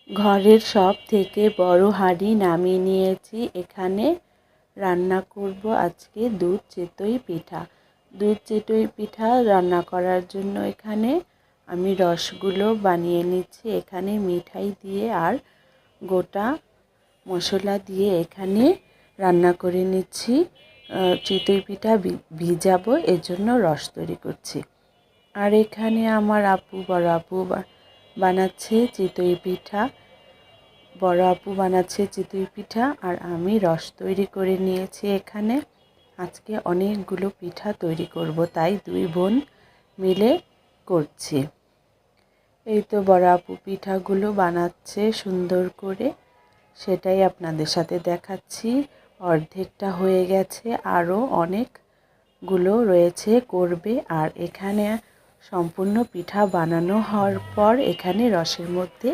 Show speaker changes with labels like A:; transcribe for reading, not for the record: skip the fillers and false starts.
A: ঘরের সব থেকে বড় হাঁড়ি নামিয়ে নিয়েছি। এখানে রান্না করব আজকে দুধ চিতই পিঠা। দুধ চিতই পিঠা রান্না করার জন্য এখানে আমি রসগুলো বানিয়ে নিচ্ছি। এখানে মিঠাই দিয়ে আর গোটা মশলা দিয়ে এখানে রান্না করে নিচ্ছি। চিতই পিঠা ভিজাবো, এজন্য রস তৈরি করছি। আর এখানে আমার বড় আপু বানাচ্ছে চিতই পিঠা। বড় আপু বানাচ্ছে চিতই পিঠা আর আমি রস তৈরি করে নিয়েছি। এখানে আজকে অনেকগুলো পিঠা তৈরি করব, তাই দুই বোন মিলে করছি। এই তো বড় আপু পিঠাগুলো বানাচ্ছে সুন্দর করে, সেটাই আপনাদের সাথে দেখাচ্ছি। অর্ধেকটা হয়ে গেছে, আরও অনেকগুলো রয়েছে করবে। আর এখানে সম্পূর্ণ পিঠা বানানো হওয়ার পর এখানে রসের মধ্যে